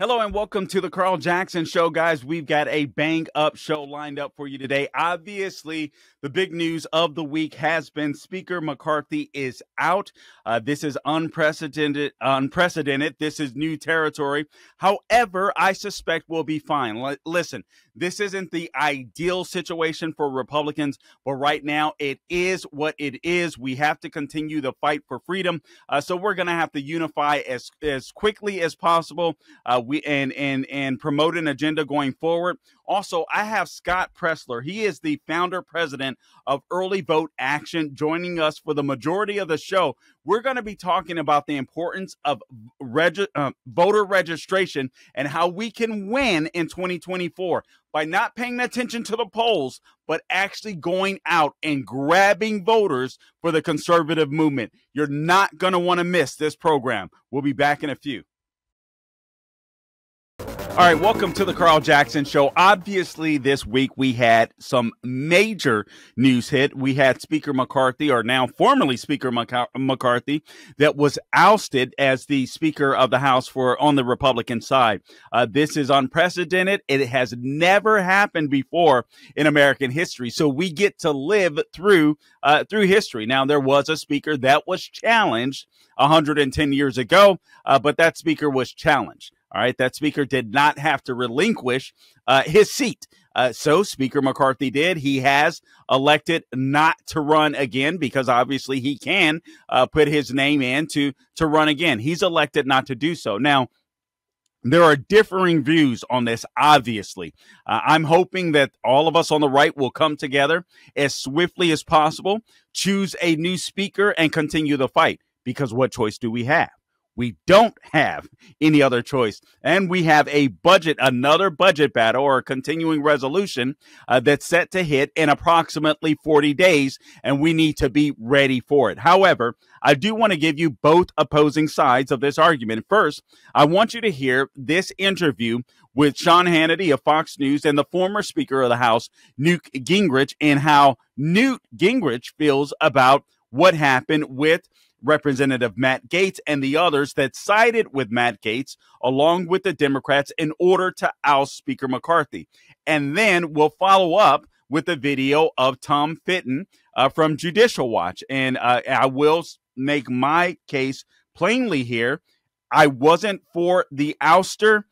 Hello and welcome to the Carl Jackson Show, guys. We've got a bang-up show lined up for you today. Obviously, the big news of the week has been Speaker McCarthy is out. This is unprecedented. This is new territory. However, I suspect we'll be fine. Listen, this isn't the ideal situation for Republicans, but right now it is what it is. We have to continue the fight for freedom. So we're going to have to unify as quickly as possible. And promote an agenda going forward. Also, I have Scott Presler. He is the founder president of Early Vote Action, joining us for the majority of the show. We're going to be talking about the importance of voter registration and how we can win in 2024 by not paying attention to the polls, but actually going out and grabbing voters for the conservative movement. You're not going to want to miss this program. We'll be back in a few. All right, welcome to the Carl Jackson Show. Obviously, this week we had some major news hit. We had Speaker McCarthy, or now formerly Speaker McCarthy, that was ousted as the Speaker of the House on the Republican side. This is unprecedented. It has never happened before in American history. So we get to live through history. Now, there was a speaker that was challenged 110 years ago, but that speaker was challenged. All right, that speaker did not have to relinquish his seat. So Speaker McCarthy did. He has elected not to run again because obviously he can put his name in to run again. He's elected not to do so. Now, there are differing views on this, obviously. I'm hoping that all of us on the right will come together as swiftly as possible, choose a new speaker, and continue the fight. Because what choice do we have? We don't have any other choice. And we have another budget battle or a continuing resolution that's set to hit in approximately 40 days, and we need to be ready for it. However, I do want to give you both opposing sides of this argument. First, I want you to hear this interview with Sean Hannity of Fox News and the former Speaker of the House, Newt Gingrich, and how Newt Gingrich feels about what happened with Representative Matt Gaetz and the others that sided with Matt Gaetz along with the Democrats in order to oust Speaker McCarthy. And then we'll follow up with a video of Tom Fitton from Judicial Watch. And I will make my case plainly here. I wasn't for the ouster,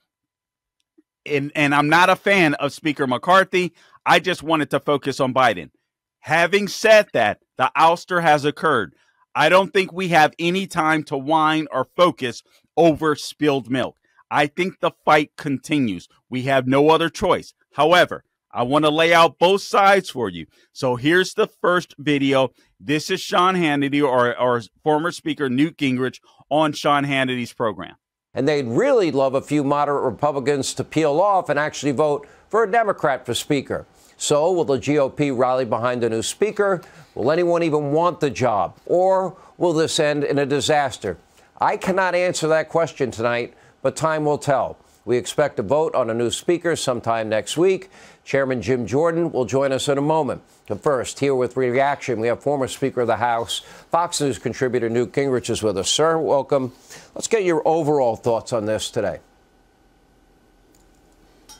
and I'm not a fan of Speaker McCarthy. I just wanted to focus on Biden. Having said that, the ouster has occurred. I don't think we have any time to whine or focus over spilled milk. I think the fight continues. We have no other choice. However, I want to lay out both sides for you. So here's the first video. This is Sean Hannity or former Speaker Newt Gingrich on Sean Hannity's program. And they'd really love a few moderate Republicans to peel off and actually vote for a Democrat for Speaker. So will the GOP rally behind the new speaker? Will anyone even want the job? Or will this end in a disaster? I cannot answer that question tonight, but time will tell. We expect a vote on a new speaker sometime next week. Chairman Jim Jordan will join us in a moment. But first, here with reaction, we have former Speaker of the House, Fox News contributor Newt Gingrich is with us. Sir, welcome. Let's get your overall thoughts on this today.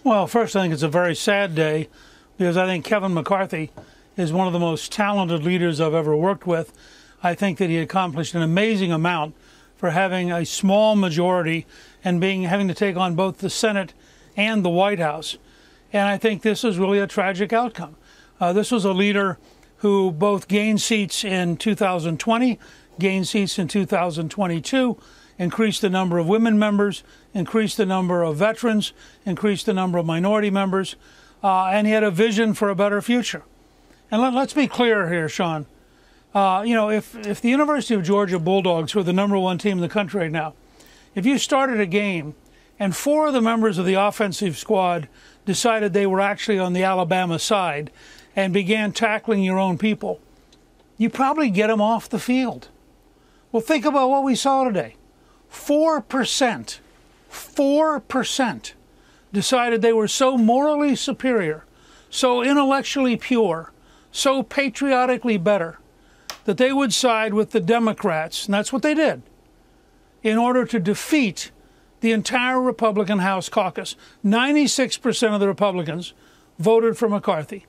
Well, first, I think it's a very sad day, because I think Kevin McCarthy is one of the most talented leaders I've ever worked with. I think that he accomplished an amazing amount for having a small majority and having to take on both the Senate and the White House. And I think this is really a tragic outcome. This was a leader who both gained seats in 2020, gained seats in 2022, increased the number of women members, increased the number of veterans, increased the number of minority members. And he had a vision for a better future. And let's be clear here, Sean. If the University of Georgia Bulldogs, who are the #1 team in the country right now, if you started a game and 4 of the members of the offensive squad decided they were actually on the Alabama side and began tackling your own people, you probably get them off the field. Well, think about what we saw today. 4% decided they were so morally superior, so intellectually pure, so patriotically better, that they would side with the Democrats, and that's what they did, in order to defeat the entire Republican House caucus, 96% of the Republicans voted for McCarthy.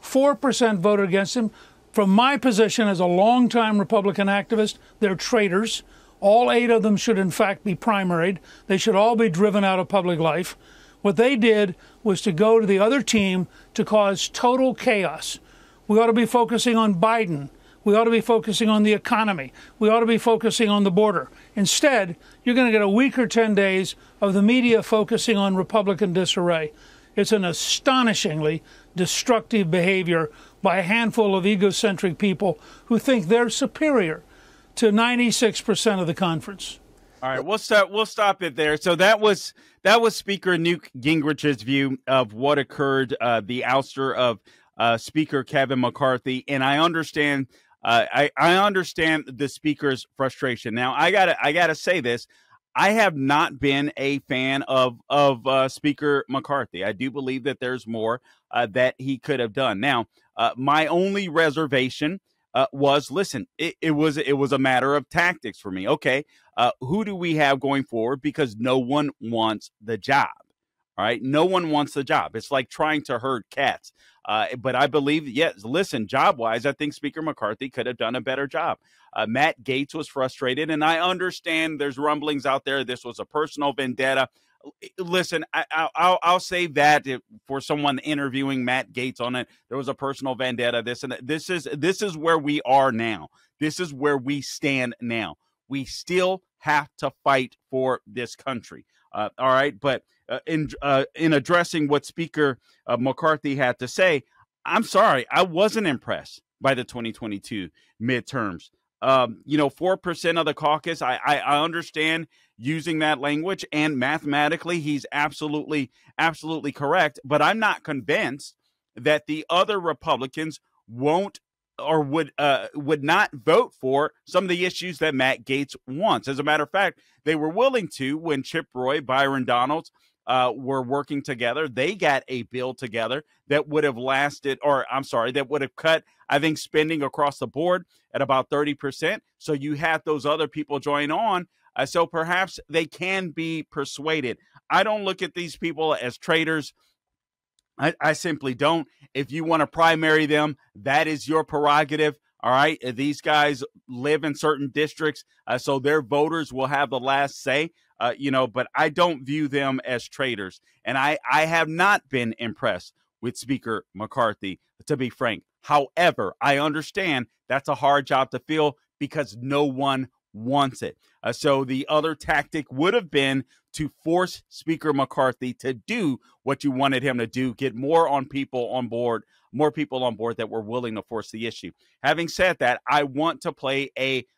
4% voted against him. From my position as a longtime Republican activist, they're traitors. All 8 of them should, in fact, be primaried. They should all be driven out of public life. What they did was to go to the other team to cause total chaos. We ought to be focusing on Biden. We ought to be focusing on the economy. We ought to be focusing on the border. Instead, you're going to get a week or 10 days of the media focusing on Republican disarray. It's an astonishingly destructive behavior by a handful of egocentric people who think they're superior to 96% of the conference. All right, we'll stop it there. So that was Speaker Newt Gingrich's view of what occurred, the ouster of Speaker Kevin McCarthy, and I understand. I understand the speaker's frustration. Now, I gotta say this: I have not been a fan of Speaker McCarthy. I do believe that there's more that he could have done. Now, my only reservation was, listen, it was a matter of tactics for me. Okay, who do we have going forward? Because no one wants the job. All right, no one wants the job. It's like trying to herd cats. But I believe, yes, listen, job-wise, I think Speaker McCarthy could have done a better job. Matt Gaetz was frustrated, and I understand there's rumblings out there. This was a personal vendetta. Listen, I'll say that for someone interviewing Matt Gaetz on it, there was a personal vendetta. This is where we are now. This is where we stand now. We still have to fight for this country. All right, but in addressing what Speaker McCarthy had to say, I'm sorry, I wasn't impressed by the 2022 midterms. 4% of the caucus, I understand using that language, and mathematically he's absolutely correct, but I'm not convinced that the other Republicans won't or would not vote for some of the issues that Matt Gaetz wants. As a matter of fact, they were willing to when Chip Roy, Byron Donalds were working together. They got a bill together that would have that would have cut, I think, spending across the board at about 30%. So you had those other people join on. So perhaps they can be persuaded. I don't look at these people as traitors. I simply don't. If you want to primary them, that is your prerogative. All right. These guys live in certain districts, so their voters will have the last say, but I don't view them as traitors. And I have not been impressed with Speaker McCarthy, to be frank. However, I understand that's a hard job to fill because no one wants it. So the other tactic would have been to force Speaker McCarthy to do what you wanted him to do, get more people on board that were willing to force the issue. Having said that, I want to play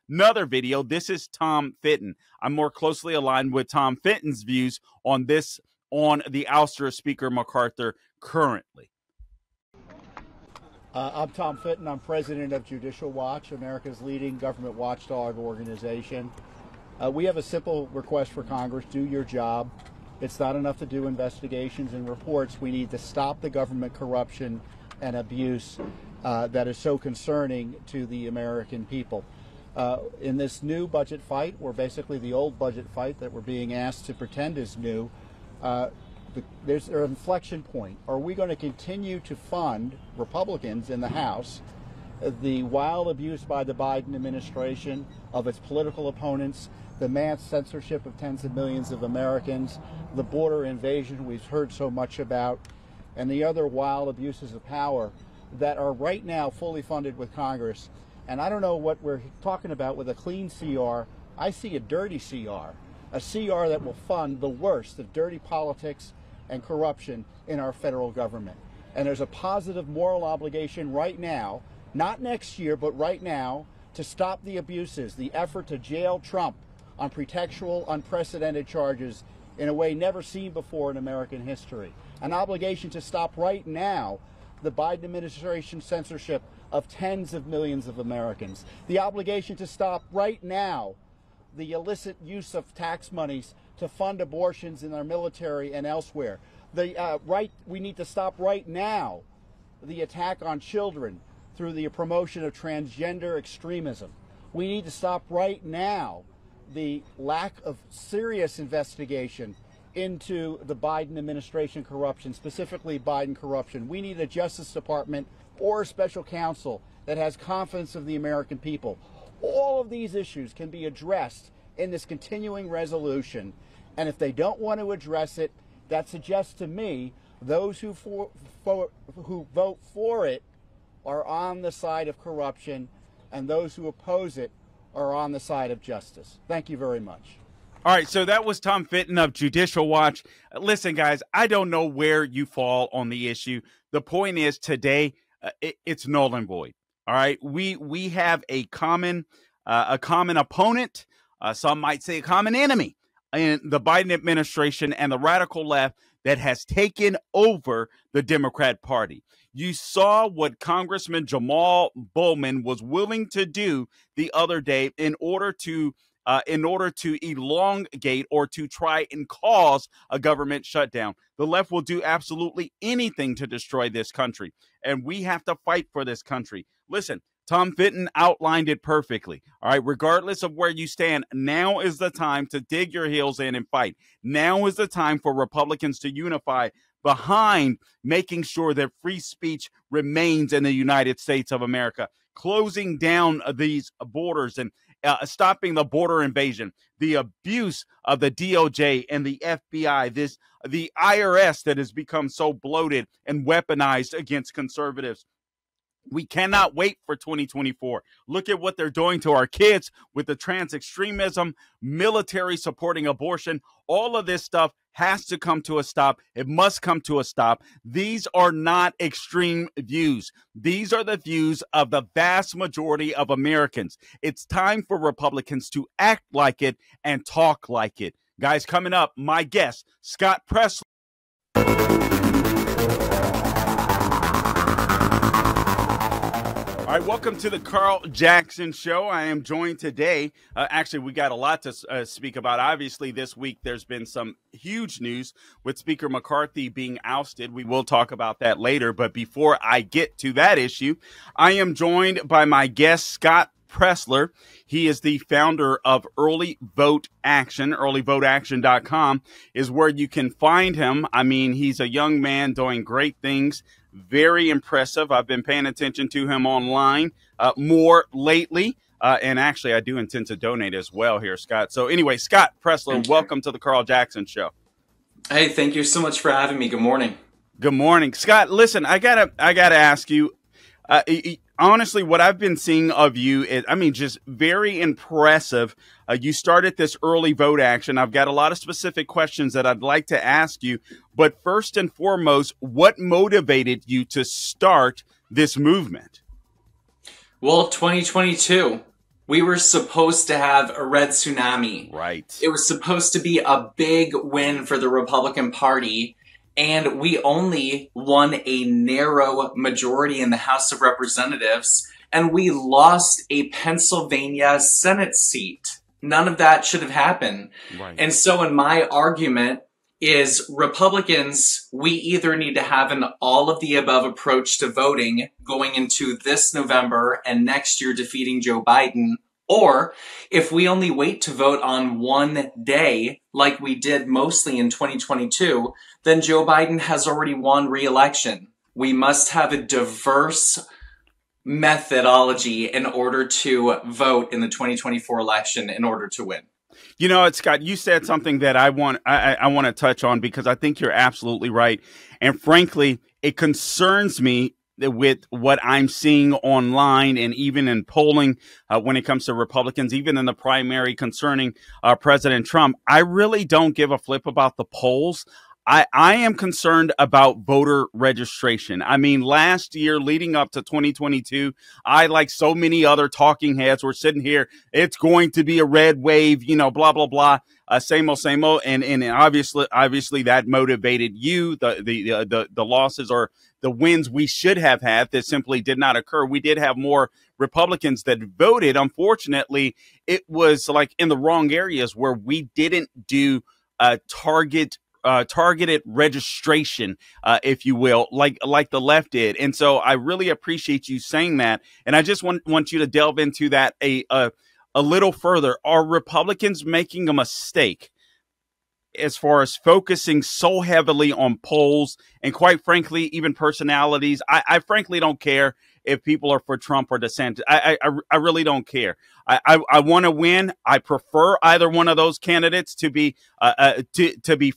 another video. This is Tom Fitton. I'm more closely aligned with Tom Fitton's views on the ouster of Speaker McCarthy currently. I'm Tom Fitton. I'm president of Judicial Watch, America's leading government watchdog organization. We have a simple request for Congress: do your job. It's not enough to do investigations and reports. We need to stop the government corruption and abuse that is so concerning to the American people. In this new budget fight, or basically the old budget fight that we're being asked to pretend is new, there's an inflection point. Are we going to continue to fund Republicans in the House the wild abuse by the Biden administration of its political opponents, the mass censorship of tens of millions of Americans, the border invasion we've heard so much about, and the other wild abuses of power that are right now fully funded with Congress? And I don't know what we're talking about with a clean CR. I see a dirty CR, a CR that will fund the worst of dirty politics and corruption in our federal government. And there's a positive moral obligation right now, not next year, but right now, to stop the abuses, the effort to jail Trump on pretextual, unprecedented charges in a way never seen before in American history. An obligation to stop right now the Biden administration censorship of tens of millions of Americans. The obligation to stop right now the illicit use of tax monies to fund abortions in our military and elsewhere. We need to stop right now the attack on children through the promotion of transgender extremism. We need to stop right now the lack of serious investigation into the Biden administration corruption, specifically Biden corruption. We need a Justice Department or a special counsel that has confidence of the American people. All of these issues can be addressed in this continuing resolution. And if they don't want to address it, that suggests to me those who vote for it are on the side of corruption, and those who oppose it are on the side of justice. Thank you very much. All right, so that was Tom Fitton of Judicial Watch. Listen, guys, I don't know where you fall on the issue. The point is today, it's null and void. All right, we have a common opponent. Some might say a common enemy in the Biden administration and the radical left that has taken over the Democrat Party. You saw what Congressman Jamal Bowman was willing to do the other day in order to elongate or to try and cause a government shutdown. The left will do absolutely anything to destroy this country, and we have to fight for this country. Listen, Tom Fitton outlined it perfectly. All right, regardless of where you stand, now is the time to dig your heels in and fight. Now is the time for Republicans to unify behind making sure that free speech remains in the United States of America, closing down these borders and stopping the border invasion, the abuse of the DOJ and the FBI, the IRS that has become so bloated and weaponized against conservatives. We cannot wait for 2024. Look at what they're doing to our kids with the trans extremism, military supporting abortion. All of this stuff has to come to a stop. It must come to a stop. These are not extreme views. These are the views of the vast majority of Americans. It's time for Republicans to act like it and talk like it. Guys, coming up, my guest, Scott Presler. All right, welcome to the Carl Jackson Show. I am joined today. Actually, we got a lot to speak about. Obviously, this week there's been some huge news with Speaker McCarthy being ousted. We will talk about that later. But before I get to that issue, I am joined by my guest, Scott Presler. He is the founder of Early Vote Action. EarlyVoteAction.com is where you can find him. I mean, he's a young man doing great things. Very impressive. I've been paying attention to him online more lately. And actually, I do intend to donate as well here, Scott. So anyway, Scott Presler, welcome to the Carl Jackson Show. Hey, thank you so much for having me. Good morning. Good morning. Scott, listen, I gotta ask you, honestly, what I've been seeing of you is, I mean, just very impressive. You started this early vote action. I've got a lot of specific questions that I'd like to ask you. But first and foremost, what motivated you to start this movement? Well, 2022, we were supposed to have a red tsunami. Right. It was supposed to be a big win for the Republican Party. And we only won a narrow majority in the House of Representatives, and we lost a Pennsylvania Senate seat. None of that should have happened. Right. And so in my argument is Republicans, we either need to have an all of the above approach to voting going into this November and next year defeating Joe Biden, or if we only wait to vote on one day, like we did mostly in 2022, then Joe Biden has already won re-election. We must have a diverse methodology in order to vote in the 2024 election in order to win. You know, Scott, you said something that I want to touch on because I think you're absolutely right. And frankly, it concerns me with what I'm seeing online and even in polling when it comes to Republicans, even in the primary concerning President Trump. I really don't give a flip about the polls. I am concerned about voter registration. I mean, last year leading up to 2022, I, like so many other talking heads, were sitting here. It's going to be a red wave, you know, blah, blah, blah. Same old, same old. And obviously that motivated you. The losses or the wins we should have had that simply did not occur. We did have more Republicans that voted. Unfortunately, it was like in the wrong areas where we didn't do targeted registration, if you will, like the left did. And so I really appreciate you saying that. And I just want you to delve into that a a little further. Are Republicans making a mistake as far as focusing so heavily on polls and, quite frankly, even personalities? I frankly don't care if people are for Trump or DeSantis. I really don't care. I want to win. I prefer either one of those candidates, to be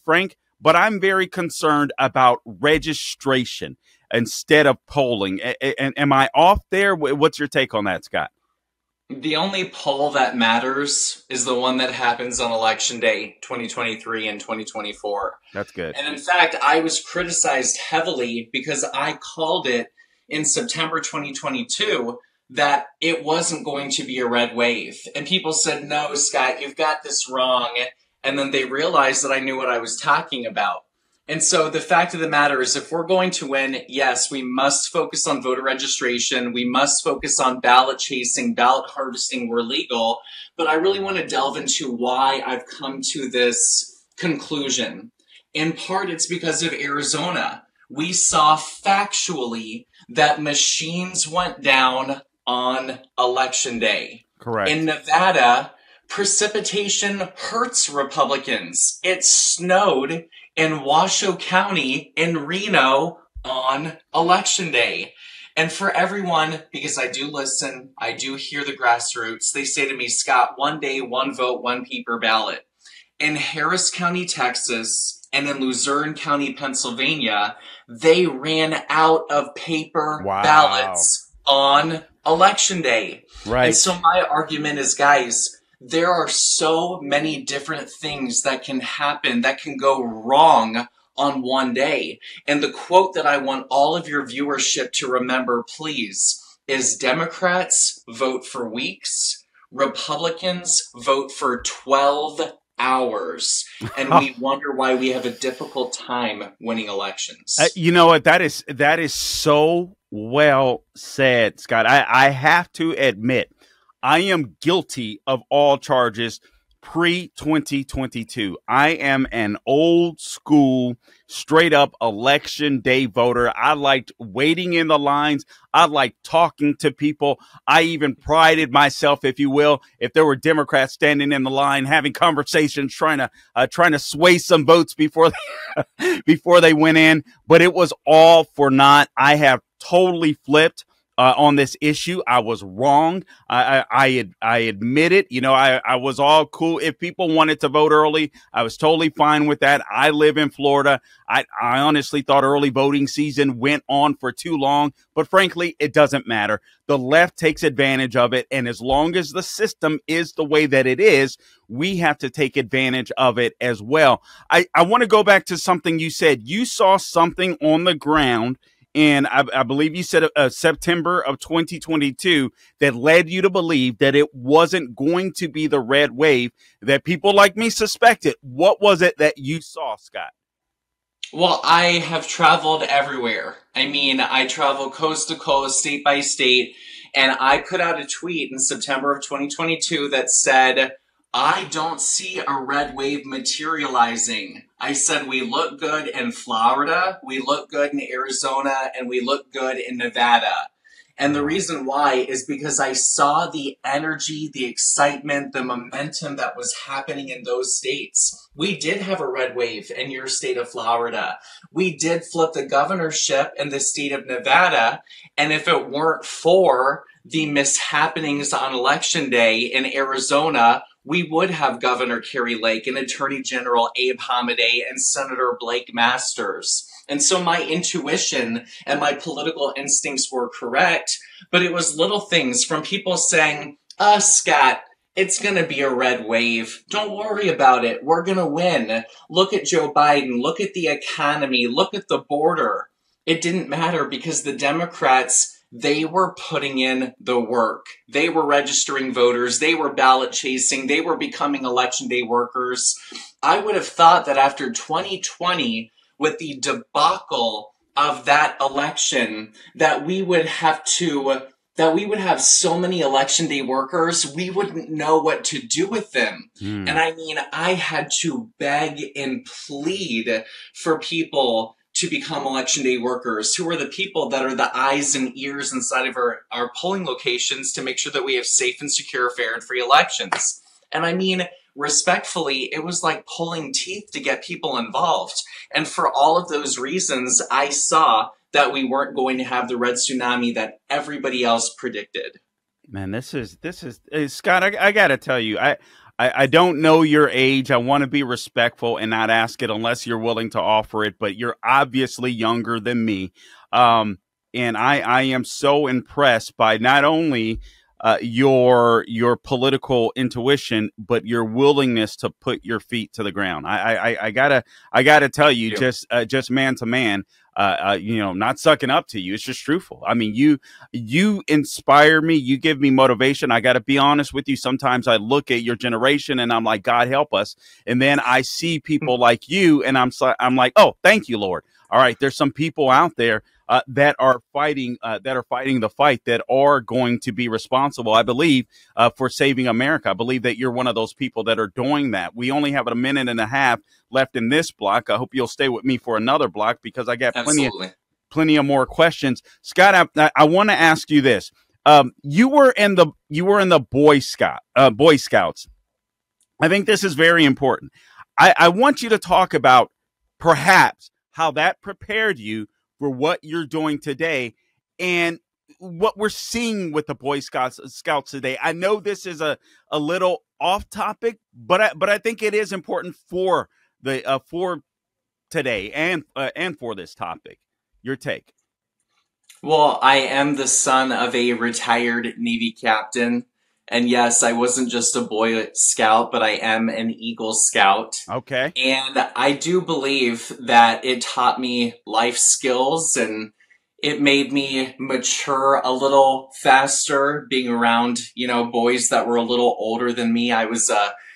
frank, but I'm very concerned about registration instead of polling. And am I off there? What's your take on that, Scott? The only poll that matters is the one that happens on Election Day 2023 and 2024. That's good. And in fact, I was criticized heavily because I called it in September 2022 that it wasn't going to be a red wave. And people said, no, Scott, you've got this wrong. And then they realized that I knew what I was talking about. And so the fact of the matter is, if we're going to win, yes, we must focus on voter registration. We must focus on ballot chasing, ballot harvesting where legal. But I really want to delve into why I've come to this conclusion. In part, it's because of Arizona. We saw factually that machines went down on Election Day. Correct. In Nevada, precipitation hurts Republicans. It snowed in Washoe County in Reno on Election Day. And for everyone, because I do listen, I do hear the grassroots, they say to me, Scott, one day, one vote, one paper ballot. In Harris County, Texas, and in Luzerne County, Pennsylvania, they ran out of paper ballots on Election Day. Right. And so my argument is, guys, there are so many different things that can happen, that can go wrong on one day. And the quote that I want all of your viewership to remember, please, is Democrats vote for weeks, Republicans vote for 12 hours. And we wonder why we have a difficult time winning elections. You know what? That is so well said, Scott. I have to admit, I am guilty of all charges pre-2022. I am an old school, straight up election day voter. I liked waiting in the lines. I liked talking to people. I even prided myself, if you will, if there were Democrats standing in the line, having conversations, trying to sway some votes before they went in. But it was all for naught. I have totally flipped on this issue. I was wrong. I admit it. You know, I was all cool. If people wanted to vote early, I was totally fine with that. I live in Florida. I honestly thought early voting season went on for too long, but frankly, it doesn't matter. The left takes advantage of it. And as long as the system is the way that it is, we have to take advantage of it as well. I want to go back to something you said. You saw something on the ground, and I believe you said September of 2022 that led you to believe that it wasn't going to be the red wave that people like me suspected. What was it that you saw, Scott? Well, I have traveled everywhere. I mean, I travel coast to coast, state by state, and I put out a tweet in September of 2022 that said, I don't see a red wave materializing. I said we look good in Florida, we look good in Arizona, and we look good in Nevada. And the reason why is because I saw the energy, the excitement, the momentum that was happening in those states. We did have a red wave in your state of Florida. We did flip the governorship in the state of Nevada. And if it weren't for the mishappenings on Election Day in Arizona, we would have Governor Kerry Lake and Attorney General Abe Hamadeh and Senator Blake Masters. And so my intuition and my political instincts were correct, but it was little things from people saying, Scott, it's going to be a red wave. Don't worry about it. We're going to win. Look at Joe Biden. Look at the economy. Look at the border. It didn't matter because the Democrats, they were putting in the work. They were registering voters. They were ballot chasing. They were becoming election day workers. I would have thought that after 2020, with the debacle of that election, that we would have so many election day workers, we wouldn't know what to do with them. And I mean, I had to beg and plead for people to become election day workers, who are the people that are the eyes and ears inside of our polling locations to make sure that we have safe and secure, fair and free elections. And I mean, respectfully, it was like pulling teeth to get people involved. And for all of those reasons, I saw that we weren't going to have the red tsunami that everybody else predicted. Man, this is Scott, I got to tell you, I don't know your age. I want to be respectful and not ask it unless you're willing to offer it, but you're obviously younger than me. And I am so impressed by not only your political intuition, but your willingness to put your feet to the ground. I gotta tell you, just man to man, not sucking up to you. It's just truthful. I mean, you inspire me. You give me motivation. I got to be honest with you. Sometimes I look at your generation and I'm like, God help us. And then I see people like you and I'm like, oh, thank you, Lord. All right. There's some people out there that are fighting the fight, that are going to be responsible, I believe, for saving America. I believe that you're one of those people that are doing that. We only have a minute and a half left in this block. I hope you'll stay with me for another block because I got plenty of more questions. Scott, I want to ask you this. You were in the Boy Scouts. I think this is very important. I want you to talk about perhaps how that prepared you for what you're doing today and what we're seeing with the Boy Scouts today. I know this is a little off topic, but I think it is important for today and for this topic. Your take. Well, I am the son of a retired Navy captain. And yes, I wasn't just a Boy Scout, but I am an Eagle Scout. Okay. And I do believe that it taught me life skills and it made me mature a little faster being around, boys that were a little older than me. I was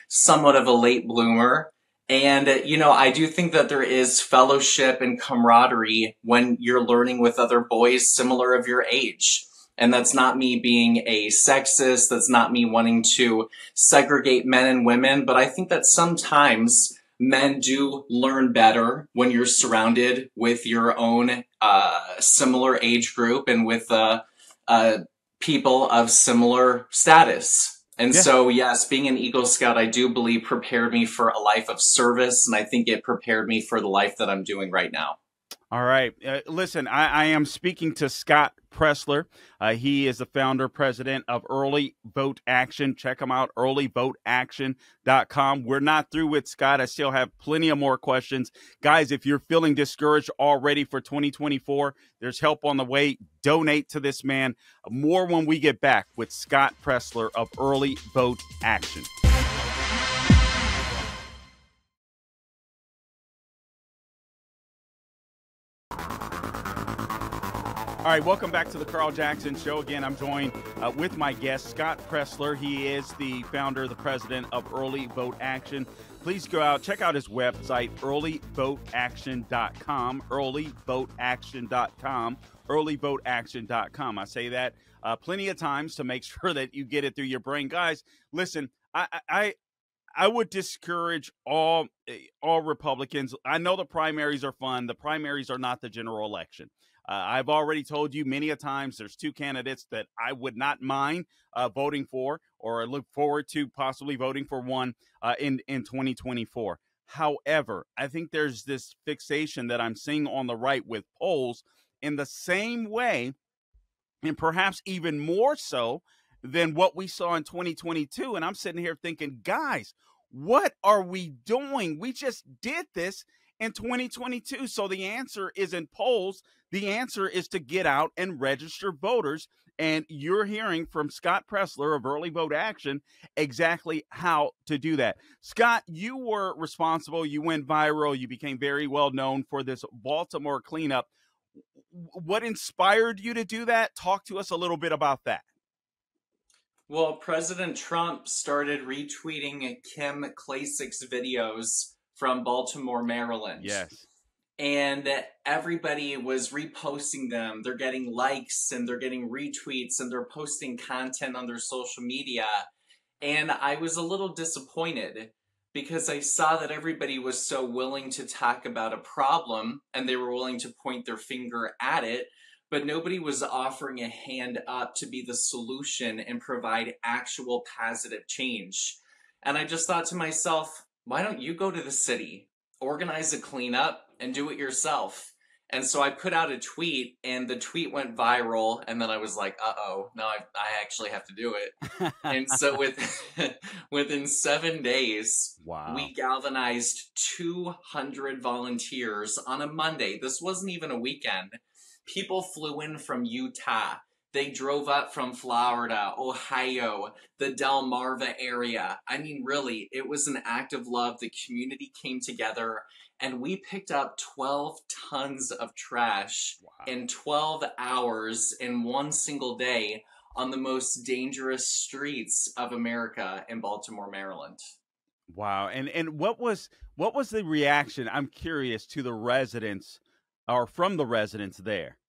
somewhat of a late bloomer. And, I do think that there is fellowship and camaraderie when you're learning with other boys similar of your age. And that's not me being a sexist. That's not me wanting to segregate men and women. But I think that sometimes men do learn better when you're surrounded with your own similar age group and with people of similar status. And so, yes, being an Eagle Scout, I do believe prepared me for a life of service. And I think it prepared me for the life that I'm doing right now. All right. Listen, I am speaking to Scott Presler. He is the founder, president of Early Vote Action. Check him out, earlyvoteaction.com. We're not through with Scott. I still have plenty of more questions. Guys, if you're feeling discouraged already for 2024, there's help on the way. Donate to this man. More when we get back with Scott Presler of Early Vote Action. All right, welcome back to the Carl Jackson Show. Again, I'm joined with my guest, Scott Presler. He is the founder, the president of Early Vote Action. Please go out, check out his website, earlyvoteaction.com, earlyvoteaction.com, earlyvoteaction.com. I say that plenty of times to make sure that you get it through your brain. Guys, listen, I would discourage all Republicans. I know the primaries are fun. The primaries are not the general election. I've already told you many a times there's two candidates that I would not mind voting for, or I look forward to possibly voting for one in 2024. However, I think there's this fixation that I'm seeing on the right with polls in the same way, and perhaps even more so than what we saw in 2022. And I'm sitting here thinking, guys, what are we doing? We just did this in 2022. So the answer isn't polls. The answer is to get out and register voters. And you're hearing from Scott Presler of Early Vote Action exactly how to do that. Scott, you were responsible. You went viral. You became very well known for this Baltimore cleanup. What inspired you to do that? Talk to us a little bit about that. Well, President Trump started retweeting Kim Klasik's videos from Baltimore, Maryland. Yes. And everybody was reposting them. They're getting likes and they're getting retweets and they're posting content on their social media. And I was a little disappointed because I saw that everybody was so willing to talk about a problem and they were willing to point their finger at it, but nobody was offering a hand up to be the solution and provide actual positive change. And I just thought to myself, why don't you go to the city, organize a cleanup, and do it yourself? And so I put out a tweet, and the tweet went viral, and then I was like, uh-oh, now I actually have to do it. And so within 7 days, Wow. we galvanized 200 volunteers on a Monday. This wasn't even a weekend. People flew in from Utah. They drove up from Florida, Ohio, the Delmarva area. I mean, really, it was an act of love. The community came together, and we picked up 12 tons of trash in 12 hours in one single day on the most dangerous streets of America in Baltimore, Maryland. Wow. And what was the reaction? I'm curious, to the residents, or from the residents there.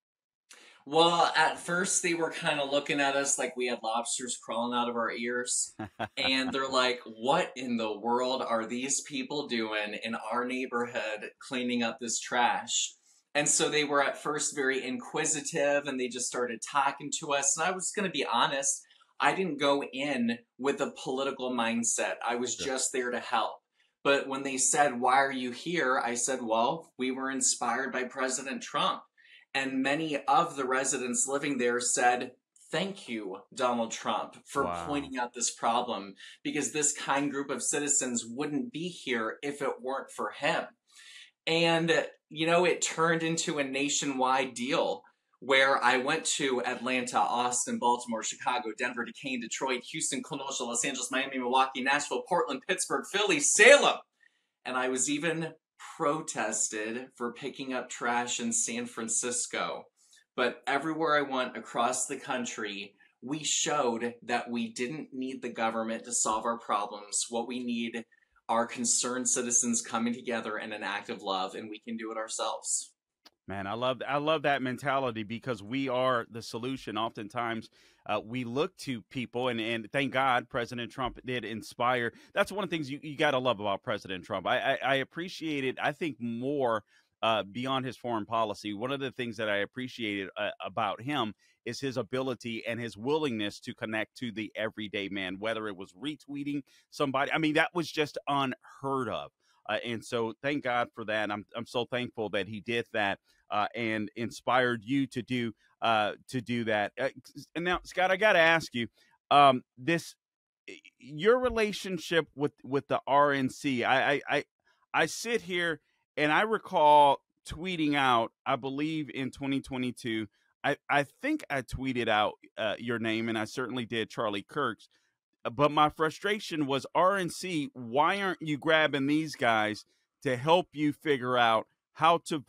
Well, at first they were kind of looking at us like we had lobsters crawling out of our ears. And they're like, what in the world are these people doing in our neighborhood cleaning up this trash? And so they were at first very inquisitive, and they just started talking to us. And I was going to be honest, I didn't go in with a political mindset. I was just there to help. But when they said, why are you here? I said, well, we were inspired by President Trump. And many of the residents living there said, thank you, Donald Trump, for pointing out this problem, because this kind group of citizens wouldn't be here if it weren't for him. And, you know, it turned into a nationwide deal where I went to Atlanta, Austin, Baltimore, Chicago, Denver, Decatur, Detroit, Houston, Kenosha, Los Angeles, Miami, Milwaukee, Nashville, Portland, Pittsburgh, Philly, Salem. And I was even protested for picking up trash in San Francisco. But everywhere I went across the country, we showed that we didn't need the government to solve our problems. What we need are concerned citizens coming together in an act of love, and we can do it ourselves. Man, I love that mentality, because we are the solution. Oftentimes, we look to people, and thank God President Trump did inspire. That's one of the things you got to love about President Trump. I appreciate it, I think, more beyond his foreign policy. One of the things that I appreciated about him is his ability and his willingness to connect to the everyday man, whether it was retweeting somebody. I mean, that was just unheard of. And so thank God for that. I'm so thankful that he did that and inspired you to do that. And now, Scott, I got to ask you, your relationship with the RNC. I sit here and I recall tweeting out, I believe in 2022, I think I tweeted out your name, and I certainly did Charlie Kirk's. But my frustration was, RNC, why aren't you grabbing these guys to help you figure out how to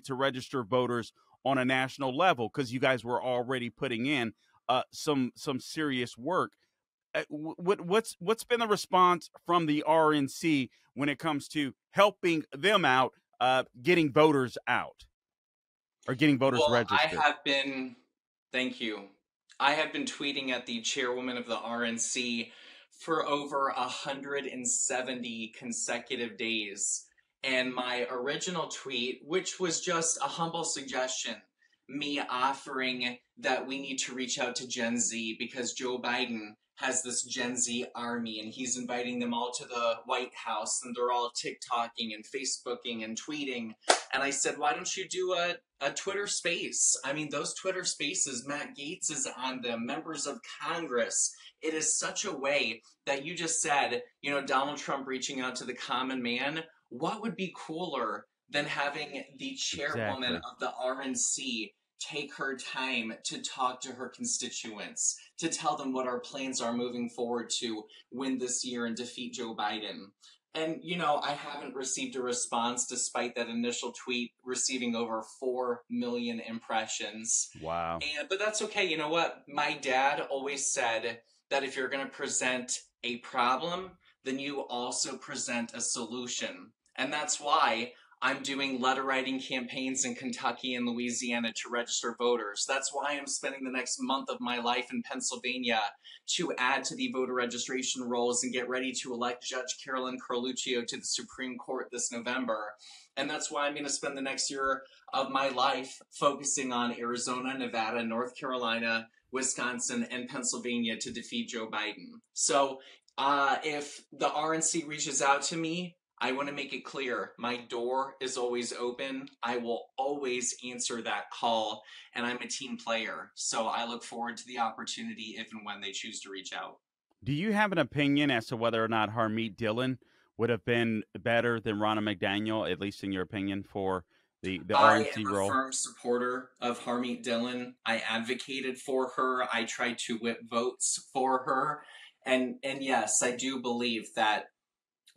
register voters on a national level? Because you guys were already putting in some serious work. What's been the response from the RNC when it comes to helping them out, getting voters out, or getting voters registered? Thank you. I have been tweeting at the chairwoman of the RNC for over 170 consecutive days. And my original tweet, which was just a humble suggestion, me offering that we need to reach out to Gen Z because Joe Biden has this Gen Z army and he's inviting them all to the White House and they're all TikToking and Facebooking and tweeting. And I said, why don't you do a Twitter space? I mean, those Twitter spaces, Matt Gaetz is on them, members of Congress. It is such a way that you just said, you know, Donald Trump reaching out to the common man. What would be cooler than having the chairwoman of the RNC take her time to talk to her constituents, to tell them what our plans are moving forward to win this year and defeat Joe Biden? And, you know, I haven't received a response despite that initial tweet receiving over 4 million impressions. Wow. But that's okay. You know what? My dad always said that if you're going to present a problem, then you also present a solution. And that's why I'm doing letter writing campaigns in Kentucky and Louisiana to register voters. That's why I'm spending the next month of my life in Pennsylvania to add to the voter registration rolls and get ready to elect Judge Carolyn Carluccio to the Supreme Court this November. And that's why I'm going to spend the next year of my life focusing on Arizona, Nevada, North Carolina, Wisconsin, and Pennsylvania to defeat Joe Biden. So if the RNC reaches out to me, I want to make it clear, my door is always open. I will always answer that call, and I'm a team player. So I look forward to the opportunity if and when they choose to reach out. Do you have an opinion as to whether or not Harmeet Dillon would have been better than Ronna McDaniel, at least in your opinion, for the RNC role? I am a firm supporter of Harmeet Dillon. I advocated for her. I tried to whip votes for her. And yes, I do believe that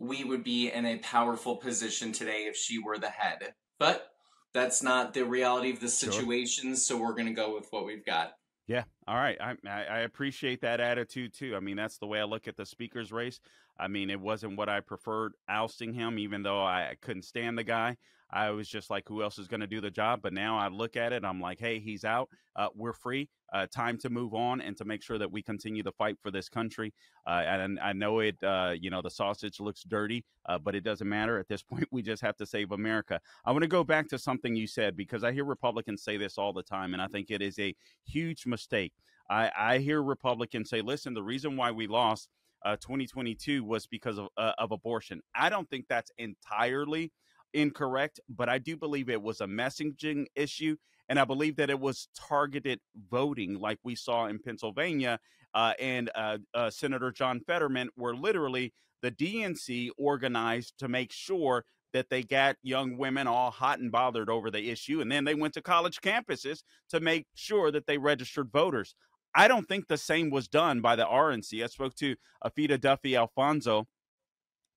we would be in a powerful position today if she were the head. But that's not the reality of the situation, so we're going to go with what we've got. Yeah. All right. I appreciate that attitude, too. I mean, that's the way I look at the speaker's race. I mean, it wasn't what I preferred ousting him, even though I couldn't stand the guy. I was just like, who else is going to do the job? But now I look at it, I'm like, hey, he's out. We're free. Time to move on and to make sure that we continue to fight for this country. And I know it, the sausage looks dirty, but it doesn't matter. At this point, we just have to save America. I want to go back to something you said, because I hear Republicans say this all the time, and I think it is a huge mistake. I hear Republicans say, listen, the reason why we lost 2022 was because of abortion. I don't think that's entirely incorrect, but I do believe it was a messaging issue, and I believe that it was targeted voting like we saw in Pennsylvania and Senator John Fetterman, where literally the DNC organized to make sure that they got young women all hot and bothered over the issue, and then they went to college campuses to make sure that they registered voters. I don't think the same was done by the RNC. I spoke to Afida Duffy Alfonso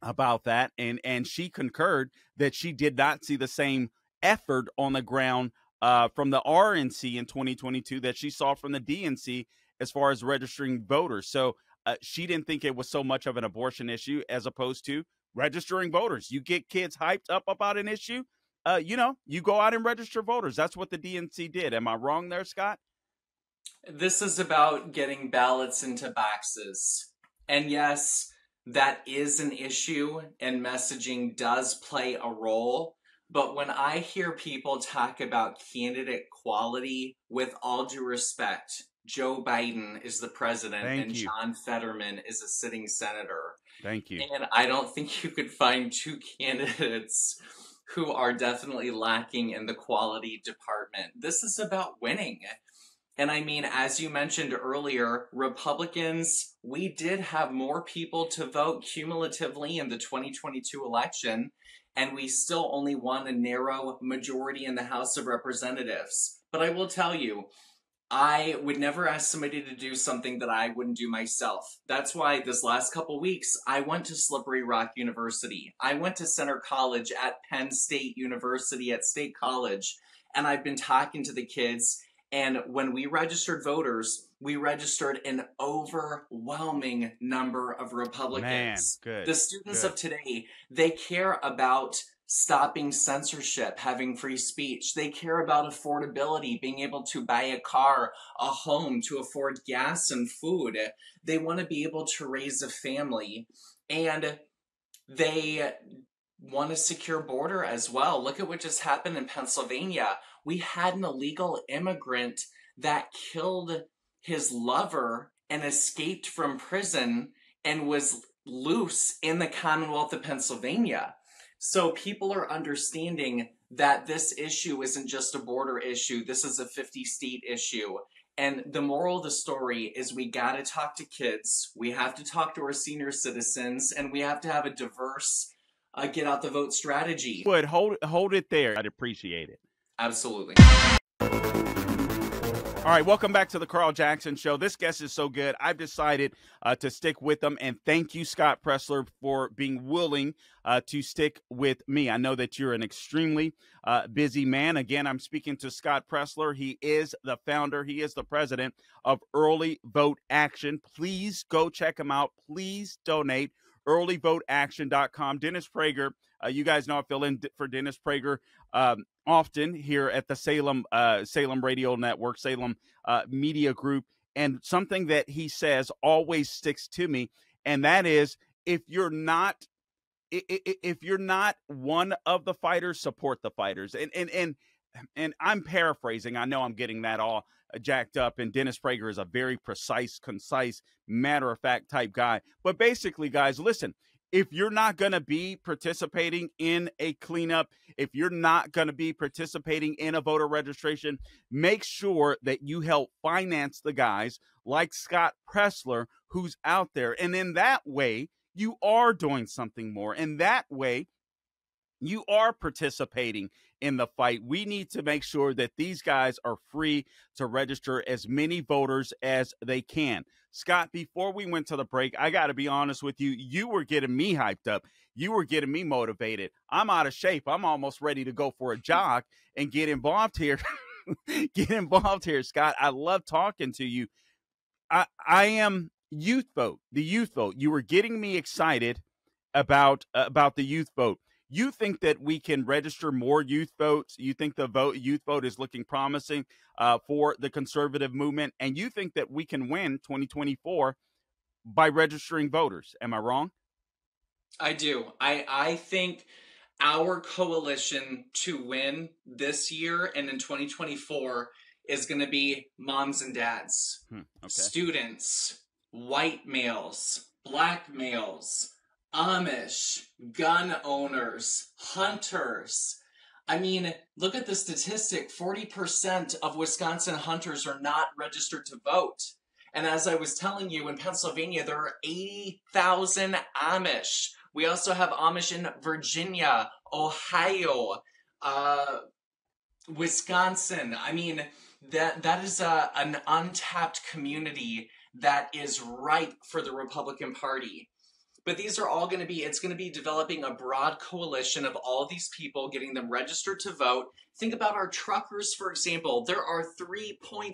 about that, and she concurred that she did not see the same effort on the ground from the RNC in 2022 that she saw from the DNC as far as registering voters. So she didn't think it was so much of an abortion issue as opposed to registering voters. You get kids hyped up about an issue, you go out and register voters. That's what the DNC did. Am I wrong there, Scott? This is about getting ballots into boxes. And yes, that is an issue, and messaging does play a role. But when I hear people talk about candidate quality, with all due respect, Joe Biden is the president and John Fetterman is a sitting senator. Thank you. And I don't think you could find two candidates who are definitely lacking in the quality department. This is about winning. And I mean, as you mentioned earlier, Republicans, we did have more people to vote cumulatively in the 2022 election, and we still only won a narrow majority in the House of Representatives. But I will tell you, I would never ask somebody to do something that I wouldn't do myself. That's why this last couple weeks, I went to Slippery Rock University. I went to Center College at Penn State University at State College, and I've been talking to the kids. And when we registered voters, we registered an overwhelming number of Republicans. Man, good. The students of today, they care about stopping censorship, having free speech. They care about affordability, being able to buy a car, a home, to afford gas and food. They want to be able to raise a family. And they want a secure border as well. Look at what just happened in Pennsylvania. We had an illegal immigrant that killed his lover and escaped from prison and was loose in the Commonwealth of Pennsylvania. So people are understanding that this issue isn't just a border issue. This is a 50-state issue. And the moral of the story is we got to talk to kids. We have to talk to our senior citizens, and we have to have a diverse get out the vote strategy. Would hold it there. I'd appreciate it. Absolutely. All right, welcome back to the Carl Jackson Show. This guest is so good, I've decided to stick with them. And thank you, Scott Presler, for being willing to stick with me. I know that you're an extremely busy man. Again, I'm speaking to Scott Presler. He is the founder. He is the president of Early Vote Action. Please go check him out. Please donate. earlyvoteaction.com. Dennis Prager, you guys know I fill in for Dennis Prager often here at the Salem Radio Network, Salem Media Group. And something that he says always sticks to me, and that is, if you're not one of the fighters, support the fighters. And I'm paraphrasing. I know I'm getting that all jacked up. And Dennis Prager is a very precise, concise, matter-of-fact type guy. But basically, guys, listen, if you're not going to be participating in a cleanup, if you're not going to be participating in a voter registration, make sure that you help finance the guys like Scott Presler, who's out there. And in that way, you are doing something more. And that way, you are participating in the fight. We need to make sure that these guys are free to register as many voters as they can. Scott, before we went to the break, I got to be honest with you. You were getting me hyped up. You were getting me motivated. I'm out of shape. I'm almost ready to go for a jog and get involved here. Get involved here, Scott. I love talking to you. I am youth vote, the youth vote. You were getting me excited about the youth vote. You think that we can register more youth votes? You think the youth vote is looking promising for the conservative movement, and you think that we can win 2024 by registering voters? Am I wrong? I do. I think our coalition to win this year and in 2024 is going to be moms and dads, students, white males, black males, Amish, gun owners, hunters. I mean, look at the statistic. 40% of Wisconsin hunters are not registered to vote. And as I was telling you, in Pennsylvania, there are 80,000 Amish. We also have Amish in Virginia, Ohio, Wisconsin. I mean, that is an untapped community that is ripe for the Republican Party. But these are all it's going to be developing a broad coalition of all these people, getting them registered to vote. Think about our truckers, for example. There are 3.6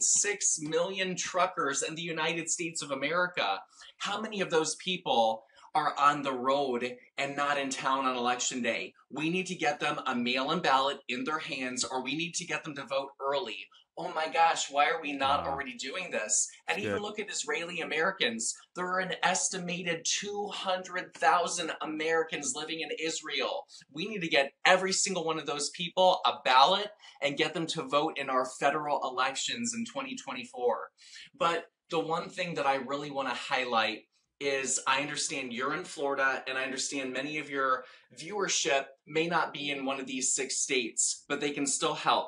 million truckers in the United States of America. How many of those people are on the road and not in town on election day? We need to get them a mail-in ballot in their hands, or we need to get them to vote early. Oh my gosh, why are we not already doing this? And even look at Israeli Americans. There are an estimated 200,000 Americans living in Israel. We need to get every single one of those people a ballot and get them to vote in our federal elections in 2024. But the one thing that I really want to highlight is, I understand you're in Florida, and I understand many of your viewership may not be in one of these 6 states, but they can still help.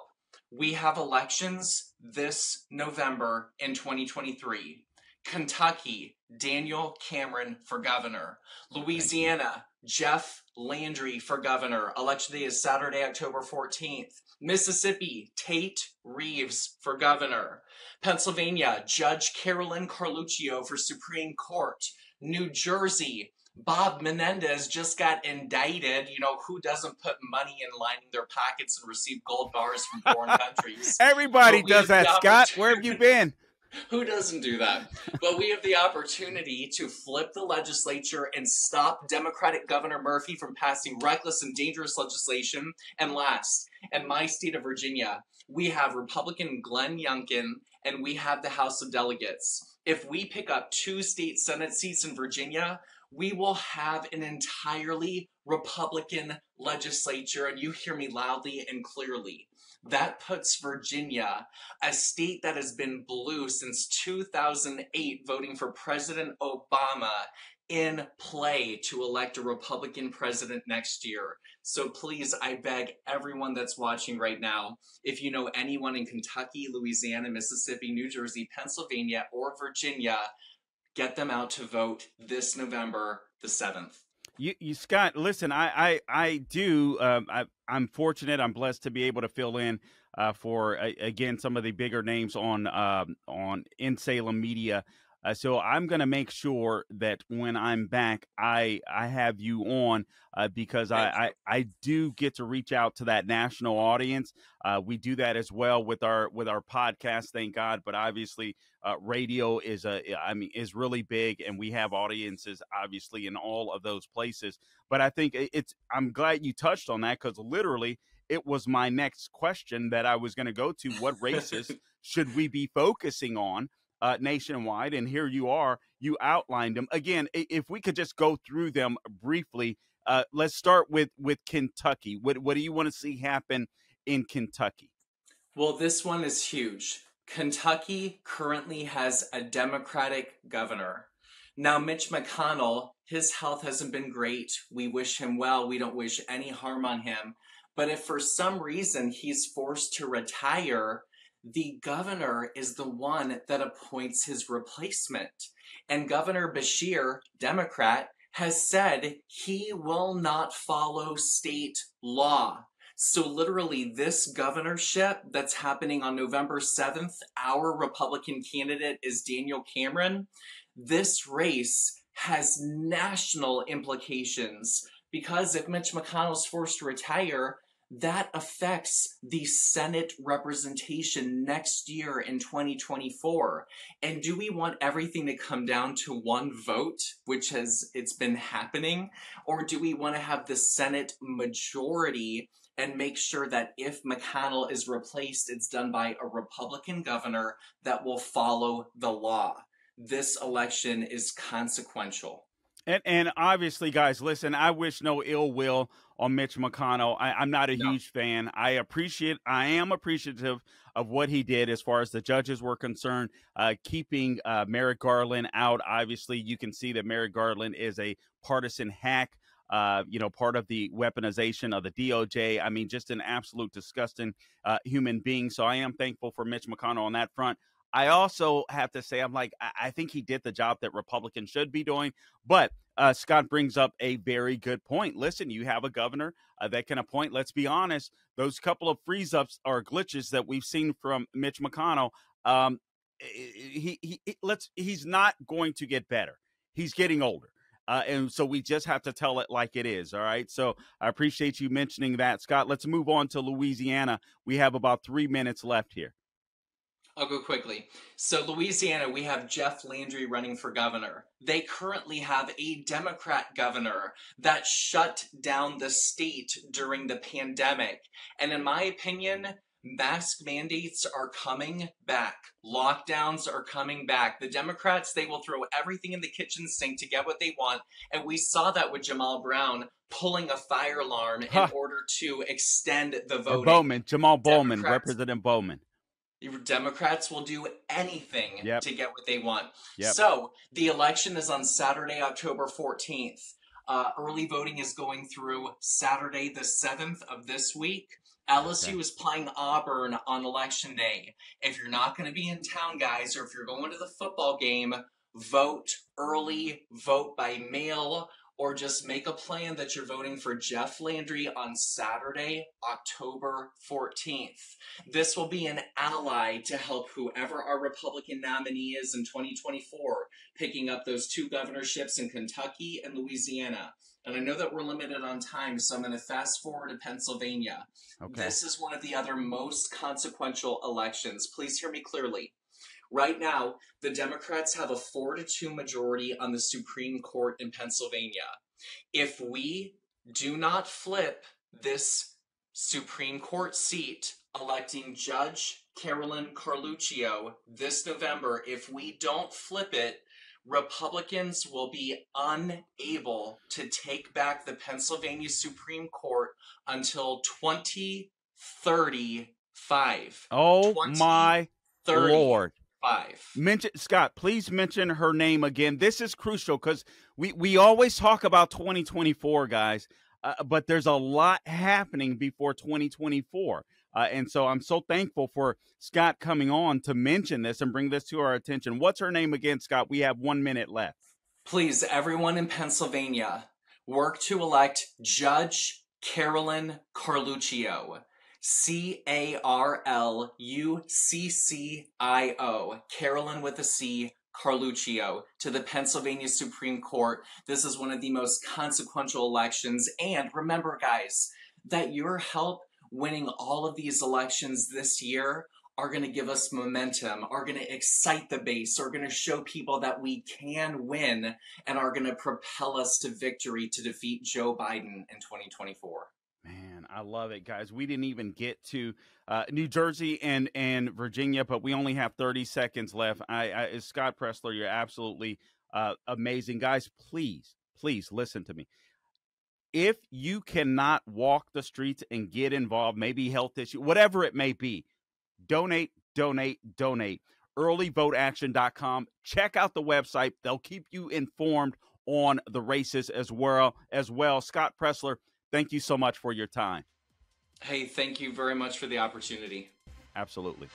We have elections this November in 2023. Kentucky, Daniel Cameron for governor. Louisiana, Jeff Landry for governor. Election day is Saturday, October 14th. Mississippi, Tate Reeves for governor. Pennsylvania, Judge Carolyn Carluccio for Supreme Court. New Jersey, Bob Menendez just got indicted. You know, who doesn't put money in lining their pockets and receive gold bars from foreign countries? Everybody does that, Scott. Where have you been? Who doesn't do that? But we have the opportunity to flip the legislature and stop Democratic Governor Murphy from passing reckless and dangerous legislation. And last, in my state of Virginia, we have Republican Glenn Youngkin, and we have the House of Delegates. If we pick up 2 state Senate seats in Virginia, we will have an entirely Republican legislature, and you hear me loudly and clearly. That puts Virginia, a state that has been blue since 2008, voting for President Obama, in play to elect a Republican president next year. So please, I beg everyone that's watching right now, if you know anyone in Kentucky, Louisiana, Mississippi, New Jersey, Pennsylvania, or Virginia, get them out to vote this November the 7th. You Scott, listen, I do. I'm fortunate. I'm blessed to be able to fill in for again some of the bigger names on in Salem media. So I'm going to make sure that when I'm back, I have you on because I do get to reach out to that national audience. We do that as well with our podcast, thank God. But obviously, radio is really big, and we have audiences obviously in all of those places. But I think I'm glad you touched on that, because literally it was my next question that I was going to go to. What races should we be focusing on nationwide? And here you are, you outlined them. Again, if we could just go through them briefly, let's start with Kentucky. What do you want to see happen in Kentucky? Well, this one is huge. Kentucky currently has a Democratic governor. Now, Mitch McConnell, his health hasn't been great. We wish him well. We don't wish any harm on him. But if for some reason he's forced to retire, the governor is the one that appoints his replacement. And Governor Beshear, Democrat, has said he will not follow state law. So literally this governorship that's happening on November 7th, our Republican candidate is Daniel Cameron. This race has national implications, because if Mitch McConnell is forced to retire, that affects the Senate representation next year in 2024. And do we want everything to come down to one vote, which it's been happening? Or do we want to have the Senate majority and make sure that if McConnell is replaced, it's done by a Republican governor that will follow the law? This election is consequential. And obviously, guys, listen, I wish no ill will on Mitch McConnell. I'm not a huge fan. I am appreciative of what he did as far as the judges were concerned, keeping Merrick Garland out. Obviously, you can see that Merrick Garland is a partisan hack, part of the weaponization of the DOJ. I mean, just an absolute disgusting human being. So I am thankful for Mitch McConnell on that front. I also have to say, I think he did the job that Republicans should be doing. But Scott brings up a very good point. Listen, you have a governor that can appoint. Let's be honest, those couple of freeze-ups or glitches that we've seen from Mitch McConnell, he's not going to get better. He's getting older. And so we just have to tell it like it is. All right. So I appreciate you mentioning that, Scott. Let's move on to Louisiana. We have about 3 minutes left here. I'll go quickly. So Louisiana, we have Jeff Landry running for governor. They currently have a Democrat governor that shut down the state during the pandemic. And in my opinion, mask mandates are coming back. Lockdowns are coming back. The Democrats, they will throw everything in the kitchen sink to get what they want. And we saw that with Jamal Brown pulling a fire alarm in order to extend the voting. Jamal Bowman, Representative Bowman. Democrats will do anything to get what they want. Yep. So the election is on Saturday, October 14th. Early voting is going through Saturday, the 7th of this week. LSU is playing Auburn on Election Day. If you're not going to be in town, guys, or if you're going to the football game, vote early, vote by mail, or just make a plan that you're voting for Jeff Landry on Saturday, October 14th. This will be an ally to help whoever our Republican nominee is in 2024, picking up those two governorships in Kentucky and Louisiana. And I know that we're limited on time, so I'm going to fast forward to Pennsylvania. Okay. This is one of the other most consequential elections. Please hear me clearly. Right now, the Democrats have a 4-2 majority on the Supreme Court in Pennsylvania. If we do not flip this Supreme Court seat, electing Judge Carolyn Carluccio this November, if we don't flip it, Republicans will be unable to take back the Pennsylvania Supreme Court until 2035. Oh, my Lord. Mention, Scott, please mention her name again. This is crucial because we always talk about 2024, guys, but there's a lot happening before 2024. And so I'm so thankful for Scott coming on to mention this and bring this to our attention. What's her name again, Scott? We have 1 minute left. Please, everyone in Pennsylvania, work to elect Judge Carolyn Carluccio. Carluccio. Carolyn with a C, Carluccio to the Pennsylvania Supreme Court. This is one of the most consequential elections. And remember, guys, that your help winning all of these elections this year are going to give us momentum, are going to excite the base, are going to show people that we can win, and are going to propel us to victory to defeat Joe Biden in 2024. Man, I love it, guys. We didn't even get to New Jersey and Virginia, but we only have 30 seconds left. Scott Presler, you're absolutely amazing. Guys, please listen to me. If you cannot walk the streets and get involved, maybe health issue, whatever it may be, donate. Earlyvoteaction.com. Check out the website. They'll keep you informed on the races as well. Scott Presler, thank you so much for your time. Hey, thank you very much for the opportunity. Absolutely.